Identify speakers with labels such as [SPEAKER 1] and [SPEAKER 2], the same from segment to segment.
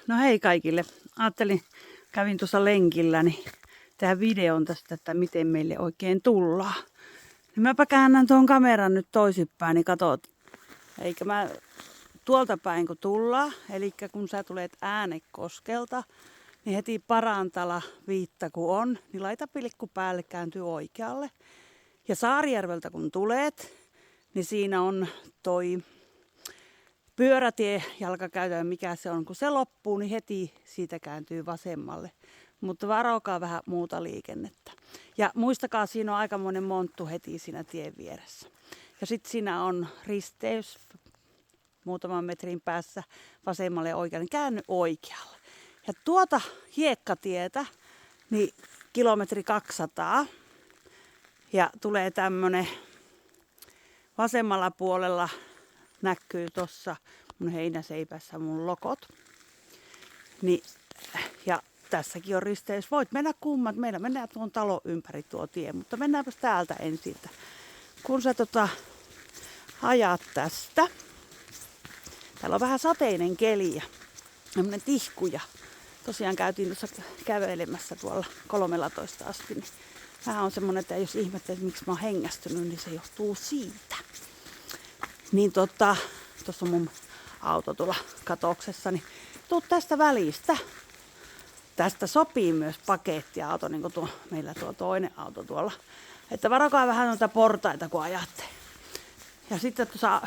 [SPEAKER 1] No hei kaikille. Ajattelin, kävin tuossa lenkillä, niin tehdä videon tästä, että miten meille oikein tullaan. Niin mäpä käännän tuon kameran nyt toisinpäin, niin katot. Eikä mä tuolta päin kun tullaan, eli kun sä tulet Äänekoskelta, niin heti Parantala viitta kun on, niin laita pilkku päälle, kääntyy oikealle. Ja Saarijärveltä kun tulet, niin siinä on toi pyörätie, jalkakäytävä, mikä se on. Kun se loppuu, niin heti siitä kääntyy vasemmalle. Mutta varokaa vähän muuta liikennettä. Ja muistakaa, siinä on aikamoinen monttu heti siinä tien vieressä. Ja sitten siinä on risteys muutaman metrin päässä vasemmalle ja oikealle. Niin käänny oikealle. Ja tuota hiekkatietä, niin kilometri 200. Ja tulee tämmönen vasemmalla puolella näkyy tossa mun heinäseipässä mun lokot. Niin, ja tässäkin on risteys. Voit mennä kummat. Meillä mennään tuon talon ympäri tuo tie, mutta mennäänpäs täältä ensin. Kun sä ajat tästä. Täällä on vähän sateinen keli ja tämmönen tihkuja. Tosiaan käytiin tuossa kävelemässä tuolla 13 asti. Niin vähän on semmonen, että jos ihmettelet, että miksi mä oon hengästynyt, niin se johtuu siitä. Niin tuossa on mun auto tuolla katoksessa, niin tuu tästä välistä. Tästä sopii myös pakettiauto, niin kuin meillä tuo toinen auto tuolla. Että varokaa vähän noita portaita, kun ajatte. Ja sitten tuossa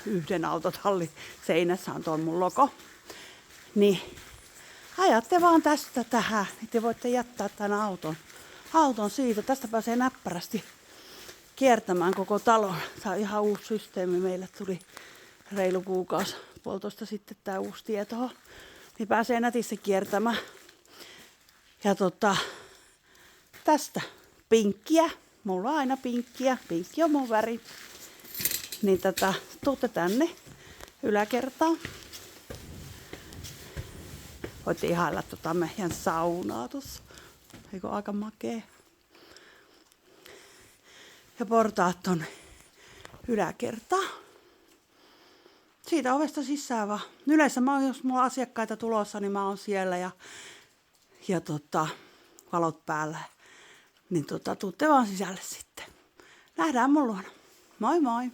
[SPEAKER 1] yhden autotallin seinässä on tuon mun logo. Niin ajatte vaan tästä tähän, niin te voitte jättää tämän auton siitä. Tästä pääsee näppärästi kiertämään koko talon. Tämä on ihan uusi systeemi. Meille tuli reilu kuukausi, puolitoista sitten tämä uusi tieto. Niin pääsee nätissä kiertämään. Ja tästä pinkkiä. Mulla on aina pinkkiä. Pinkki on mun väri. Niin tuutte tänne yläkertaan. Voitte ihailla meidän saunaa tuossa. Eikö aika makea? Ja portaat tonne yläkertaan. Siitä ovesta sisään vaan. Yleensä jos mulla on asiakkaita tulossa, niin mä oon siellä ja valot päällä. Niin tuutte vaan sisälle sitten. Nähdään mun luona. Moi moi!